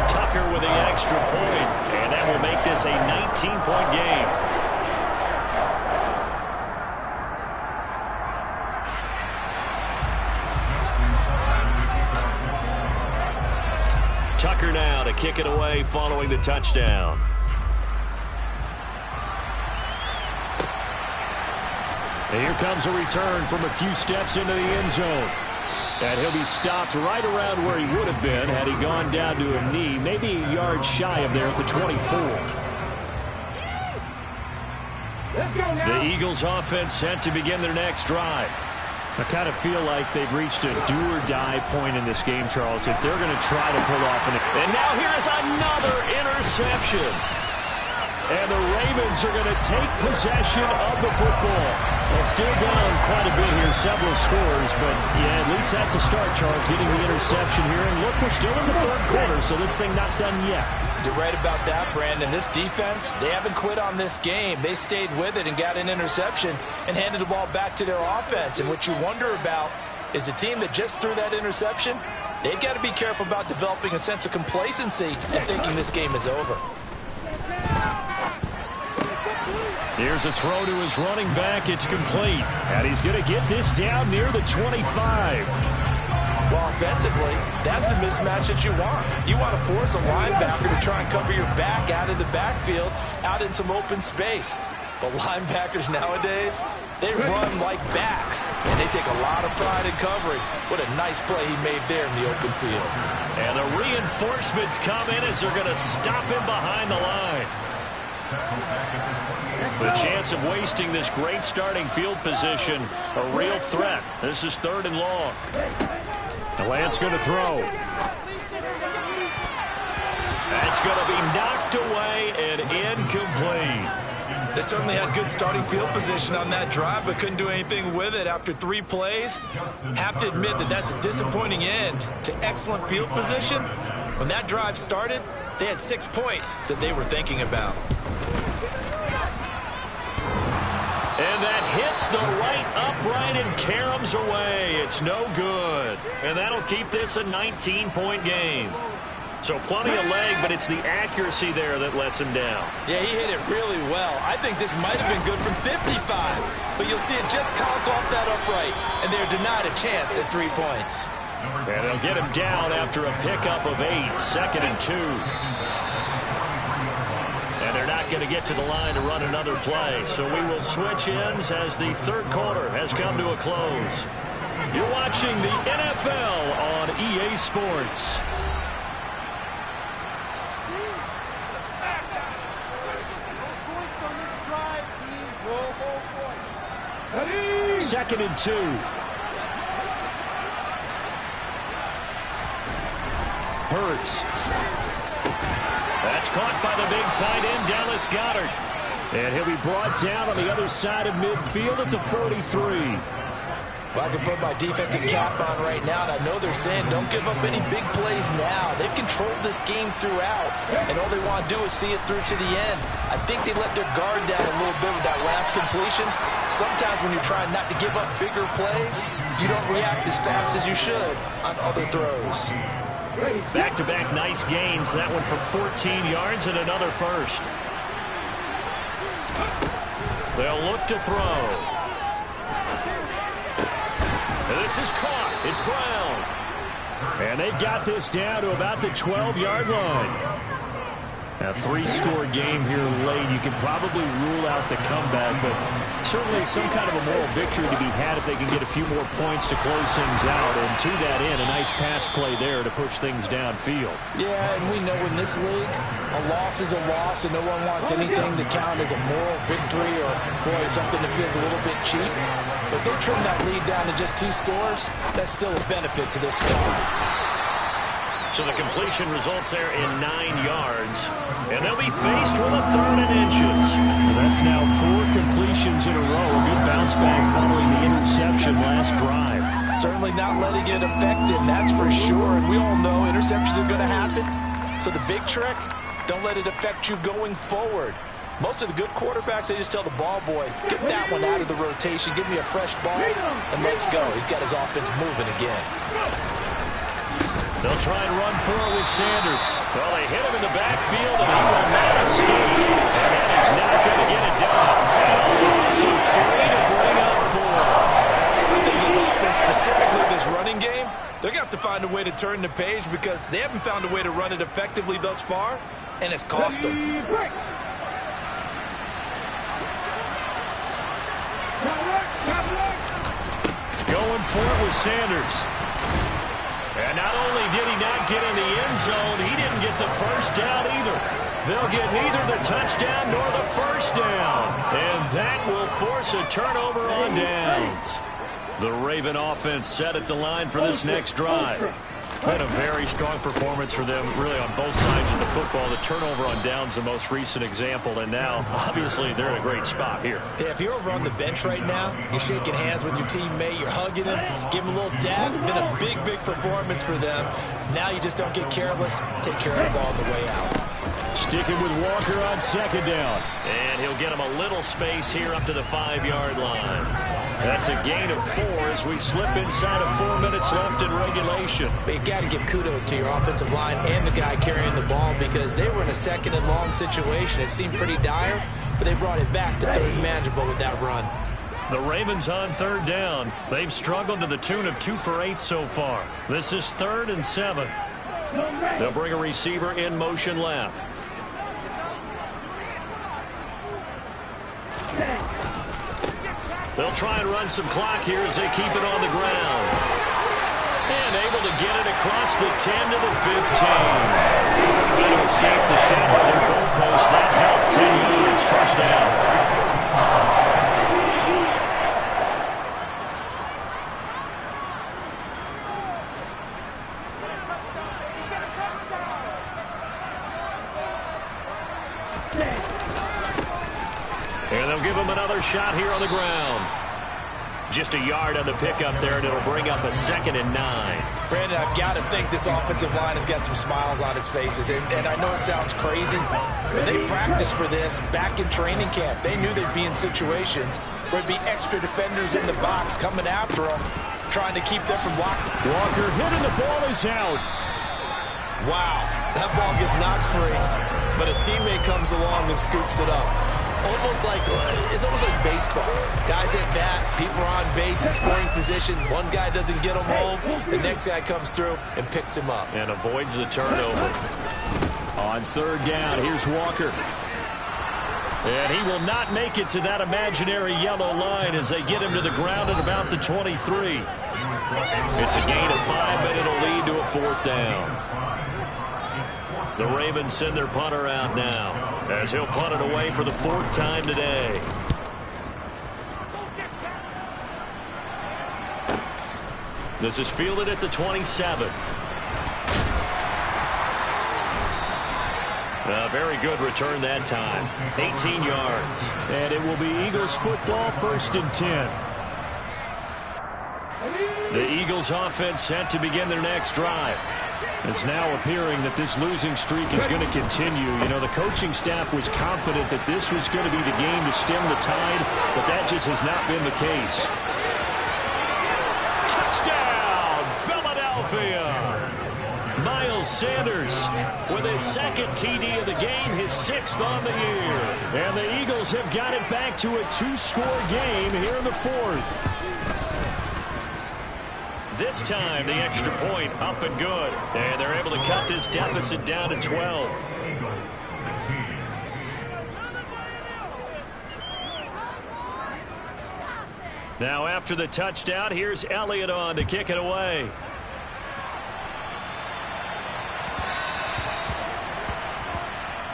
Tucker with the extra point, and that will make this a 19-point game. Tucker now to kick it away following the touchdown. And here comes a return from a few steps into the end zone. And he'll be stopped right around where he would have been had he gone down to a knee, maybe a yard shy of there at the 24. The Eagles offense set to begin their next drive. I kind of feel like they've reached a do-or-die point in this game, Charles, if they're going to try to pull off an... And now here's another interception. And the Ravens are going to take possession of the football. Well, still down quite a bit here, several scores, but yeah, at least that's a start, Charles, getting the interception here. And look, we're still in the third quarter, so this thing not done yet. You're right about that, Brandon. This defense, they haven't quit on this game. They stayed with it and got an interception and handed the ball back to their offense. And what you wonder about is the team that just threw that interception, they've got to be careful about developing a sense of complacency and thinking this game is over. Here's a throw to his running back. It's complete. And he's going to get this down near the 25. Well, offensively, that's the mismatch that you want. You want to force a linebacker to try and cover your back out of the backfield, out in some open space. But linebackers nowadays, they run like backs, and they take a lot of pride in covering. What a nice play he made there in the open field. And the reinforcements come in as they're going to stop him behind the line. The chance of wasting this great starting field position, a real threat. This is 3rd and long. Lance going to throw. That's going to be knocked away and incomplete. They certainly had good starting field position on that drive, but couldn't do anything with it after 3 plays. Have to admit that that's a disappointing end to excellent field position. When that drive started, they had 6 points that they were thinking about. And that hits the right upright and caroms away. It's no good. And that'll keep this a 19-point game. So plenty of leg, but it's the accuracy there that lets him down. Yeah, he hit it really well. I think this might have been good from 55. But you'll see it just conk off that upright. And they're denied a chance at 3 points. And they'll get him down after a pickup of 8, 2nd and 2. And they're not going to get to the line to run another play. So we will switch ends as the 3rd quarter has come to a close. You're watching the NFL on EA Sports. Second and 2. Hurts. That's It's caught by the big tight end, Dallas Goedert. And he'll be brought down on the other side of midfield at the 43. Well, I can put my defensive cap on right now, and I know they're saying don't give up any big plays now. They've controlled this game throughout, and all they want to do is see it through to the end. I think they let their guard down a little bit with that last completion. Sometimes when you're trying not to give up bigger plays, you don't react as fast as you should on other throws. Back-to-back nice gains. That one for 14 yards and another first. They'll look to throw. This is caught. It's Brown. And they've got this down to about the 12-yard line. A three-score game here late. You can probably rule out the comeback, but certainly some kind of a moral victory to be had if they can get a few more points to close things out. And to that end, a nice pass play there to push things downfield. Yeah, and we know in this league, a loss is a loss, and no one wants anything to count as a moral victory or, boy, something that feels a little bit cheap. But they trim that lead down to just 2 scores. That's still a benefit to this squad. So the completion results there in 9 yards. And they'll be faced with a 3rd and inches. That's now 4 completions in a row. A good bounce back following the interception last drive. Certainly not letting it affect him, that's for sure. And we all know interceptions are going to happen. So the big trick, don't let it affect you going forward. Most of the good quarterbacks, they just tell the ball boy, get that one out of the rotation, give me a fresh ball, and let's go. He's got his offense moving again. They'll try and run for it with Sanders. Well, they hit him in the backfield, and he will not escape. And that is not going to get it done. And a loss of 3 to bring up 4. I think this offense, specifically this running game, they're going to have to find a way to turn the page because they haven't found a way to run it effectively thus far, and it's cost them. Going for it with Sanders. And not only did he not get in the end zone, he didn't get the first down either. They'll get neither the touchdown nor the first down. And that will force a turnover on downs. The Raven offense set at the line for this next drive. Had a very strong performance for them, really, on both sides of the football. The turnover on downs, the most recent example, and now, obviously, they're in a great spot here. Yeah, if you're over on the bench right now, you're shaking hands with your teammate, you're hugging him, give him a little dab. Been a big, big performance for them. Now you just don't get careless. Take care of the ball on the way out. Sticking with Walker on 2nd down. And he'll get him a little space here up to the 5-yard line. That's a gain of 4 as we slip inside of 4 minutes left in regulation. But you got to give kudos to your offensive line and the guy carrying the ball because they were in a 2nd and long situation. It seemed pretty dire, but they brought it back to 3rd and manageable with that run. The Ravens on 3rd down. They've struggled to the tune of 2 for 8 so far. This is 3rd and 7. They'll bring a receiver in motion left. They'll try and run some clock here as they keep it on the ground. And able to get it across the 10 to the 15. Trying to escape the shadow of their goalpost. That helped. 10 yards, first down. And they'll give him another shot here on the ground. Just a yard on the pickup there, and it'll bring up a 2nd and 9. Brandon, I've got to think this offensive line has got some smiles on its faces. And I know it sounds crazy, but they practiced for this back in training camp. They knew they'd be in situations where there'd be extra defenders in the box coming after them, trying to keep them from blocking. Walker hit and the ball is out. Wow, that ball gets knocked free, but a teammate comes along and scoops it up. It's almost like baseball. Guys at bat, people are on base in scoring position. One guy doesn't get him home. The next guy comes through and picks him up. And avoids the turnover. On 3rd down, here's Walker. And he will not make it to that imaginary yellow line as they get him to the ground at about the 23. It's a gain of 5, but it'll lead to a 4th down. The Ravens send their punter out now as he'll punt it away for the 4th time today. This is fielded at the 27. A very good return that time. 18 yards. And it will be Eagles football, 1st and 10. The Eagles offense set to begin their next drive. It's now appearing that this losing streak is going to continue. You know, the coaching staff was confident that this was going to be the game to stem the tide, but that just has not been the case. Touchdown, Philadelphia! Miles Sanders with his 2nd TD of the game, his 6th on the year. And the Eagles have got it back to a 2-score game here in the 4th. This time, the extra point up and good. And they're able to cut this deficit down to 12. Now, after the touchdown, here's Elliott on to kick it away.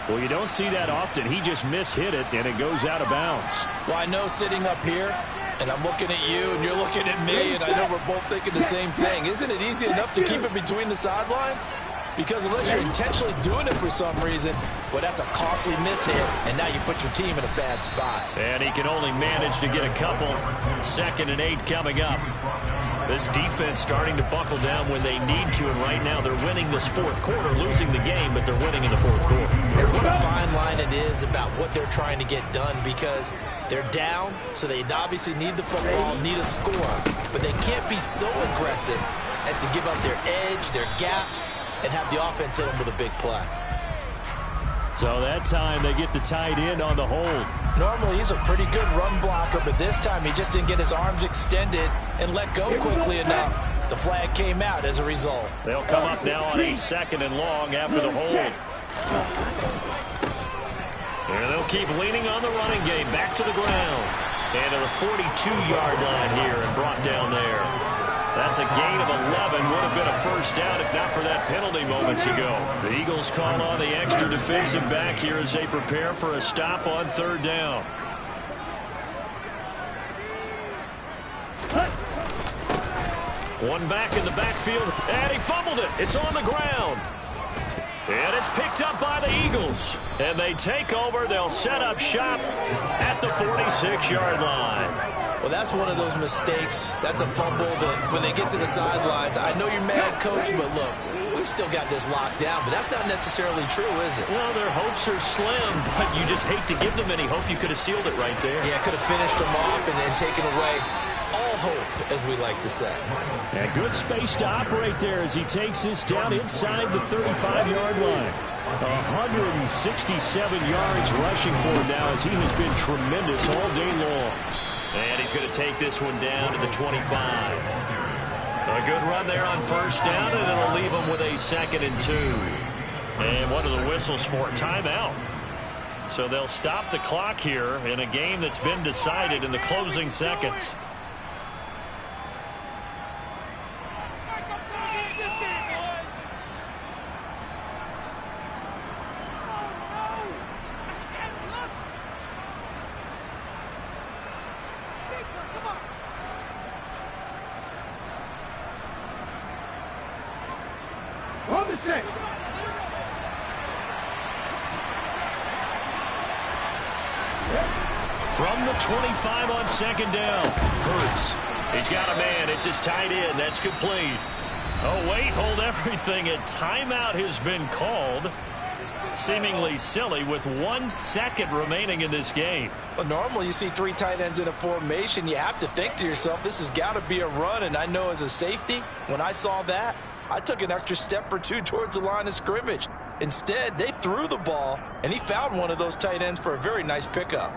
Well, you don't see that often. He just mishit it, and it goes out of bounds. Well, I know sitting up here, and I'm looking at you, and you're looking at me, and I know we're both thinking the same thing. Isn't it easy enough to keep it between the sidelines? Because unless you're intentionally doing it for some reason, well, that's a costly mishit, and now you put your team in a bad spot. And he can only manage to get a couple. 2nd and 8 coming up. This defense starting to buckle down when they need to, and right now they're winning this 4th quarter, losing the game, but they're winning in the 4th quarter. And what a fine line it is about what they're trying to get done, because they're down, so they obviously need the football, need a score, but they can't be so aggressive as to give up their edge, their gaps, and have the offense hit them with a big play. So that time they get the tight end on the hold. Normally he's a pretty good run blocker, but this time he just didn't get his arms extended and let go quickly enough. The flag came out as a result. They'll come up now on a 2nd and long after the hold. And they'll keep leaning on the running game. Back to the ground. And to the 42-yard line here and brought down there. That's a gain of 11. Would have been a 1st down if not for that penalty moments ago. The Eagles call on the extra defensive back here as they prepare for a stop on 3rd down. One back in the backfield, and he fumbled it. It's on the ground. And it's picked up by the Eagles. And they take over. They'll set up shop at the 46-yard line. Well, that's one of those mistakes. That's a fumble that when they get to the sidelines, I know you're mad, Coach, but look, we've still got this locked down, but that's not necessarily true, is it? Well, their hopes are slim, but you just hate to give them any hope. You could have sealed it right there. Yeah, could have finished them off and taken away all hope, as we like to say. And good space to operate there as he takes this down inside the 35-yard line. 167 yards rushing for him now as he has been tremendous all day long. And he's going to take this one down to the 25. A good run there on 1st down, and it'll leave him with a 2nd and 2. And what are the whistles for? Timeout. So they'll stop the clock here in a game that's been decided in the closing seconds. From the 25 on 2nd down. Hurts. He's got a man. It's his tight end. That's complete. Oh, wait. Hold everything. A timeout has been called. Seemingly silly with 1 second remaining in this game. Well, normally you see 3 tight ends in a formation. You have to think to yourself, this has got to be a run. And I know as a safety, when I saw that, I took an extra step or 2 towards the line of scrimmage. Instead, they threw the ball, and he found one of those tight ends for a very nice pickup.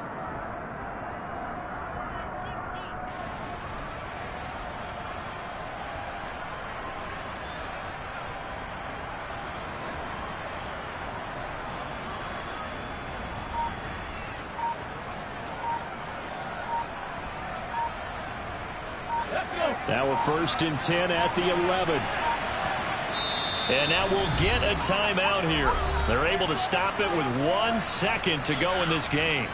Now a 1st and 10 at the 11. And now we'll get a timeout here. They're able to stop it with 1 second to go in this game.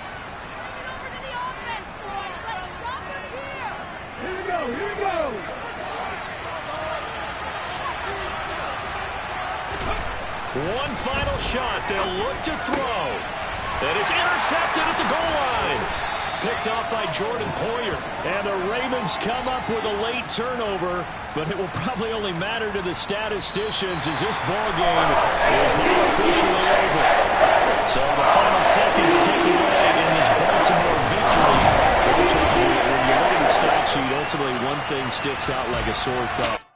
Here we go, here we go. One final shot. They'll look to throw. And it's intercepted at the goal line. Picked off by Jordan Poyer. And the Ravens come up with a late turnover, but it will probably only matter to the statisticians as this ball game is now officially over. So the final seconds tick away in this Baltimore victory. When you look at the stat sheet, ultimately one thing sticks out like a sore thumb.